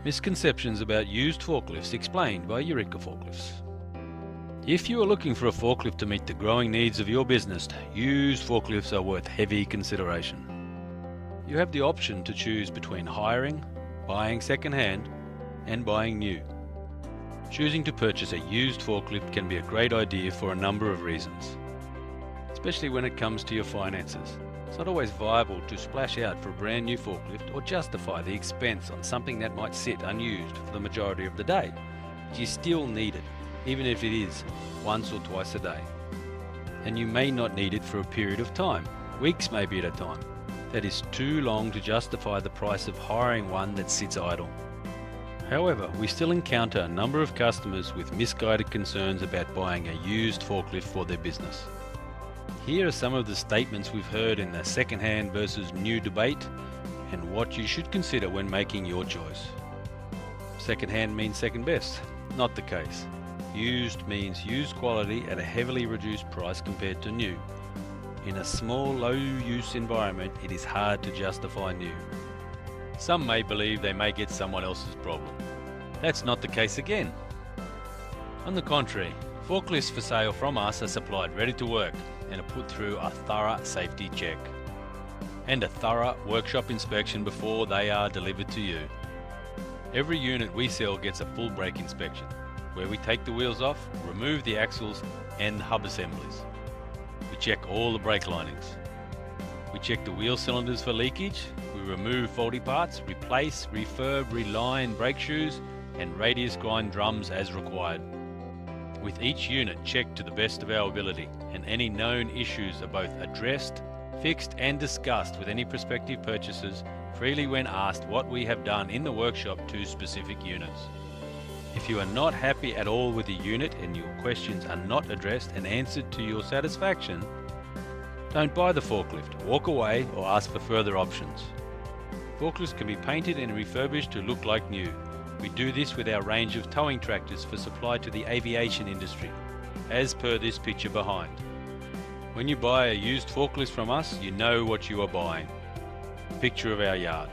Misconceptions about used forklifts explained by Eureka Forklifts. If you are looking for a forklift to meet the growing needs of your business, used forklifts are worth heavy consideration. You have the option to choose between hiring, buying second-hand, and buying new. Choosing to purchase a used forklift can be a great idea for a number of reasons, especially when it comes to your finances. It's not always viable to splash out for a brand new forklift or justify the expense on something that might sit unused for the majority of the day. But you still need it, even if it is once or twice a day. And you may not need it for a period of time, weeks maybe at a time. That is too long to justify the price of hiring one that sits idle. However, we still encounter a number of customers with misguided concerns about buying a used forklift for their business. Here are some of the statements we've heard in the second-hand versus new debate and what you should consider when making your choice. Second-hand means second best. Not the case. Used means used quality at a heavily reduced price compared to new. In a small, low-use environment, it is hard to justify new. Some may believe they may get someone else's problem. That's not the case again. On the contrary, forklifts for sale from us are supplied ready to work and are put through a thorough safety check and a thorough workshop inspection before they are delivered to you. Every unit we sell gets a full brake inspection, where we take the wheels off, remove the axles and the hub assemblies. We check all the brake linings. We check the wheel cylinders for leakage. We remove faulty parts, replace, refurb, reline brake shoes and radius grind drums as required. With each unit checked to the best of our ability, and any known issues are both addressed, fixed and discussed with any prospective purchasers freely when asked what we have done in the workshop to specific units. If you are not happy at all with the unit and your questions are not addressed and answered to your satisfaction, don't buy the forklift, walk away or ask for further options. Forklifts can be painted and refurbished to look like new. We do this with our range of towing tractors for supply to the aviation industry, as per this picture behind. When you buy a used forklift from us, you know what you are buying. Picture of our yard.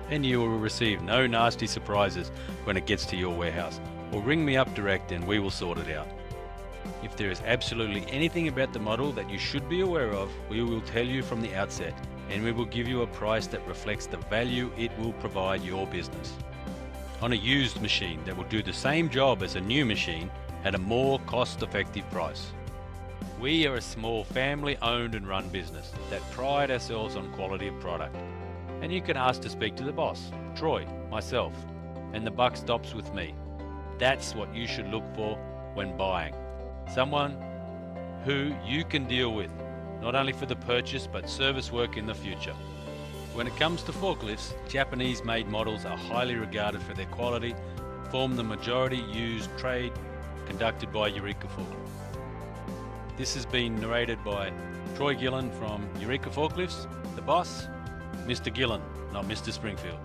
And you will receive no nasty surprises when it gets to your warehouse, or ring me up direct and we will sort it out. If there is absolutely anything about the model that you should be aware of, we will tell you from the outset, and we will give you a price that reflects the value it will provide your business. On a used machine that will do the same job as a new machine at a more cost-effective price. We are a small family-owned and run business that pride ourselves on quality of product. And you can ask to speak to the boss, Troy, myself, and the buck stops with me. That's what you should look for when buying. Someone who you can deal with, not only for the purchase but service work in the future. When it comes to forklifts, Japanese-made models are highly regarded for their quality, form the majority used trade conducted by Eureka Forklifts. This has been narrated by Troy Gillen from Eureka Forklifts, the boss, Mr. Gillen, not Mr. Springfield.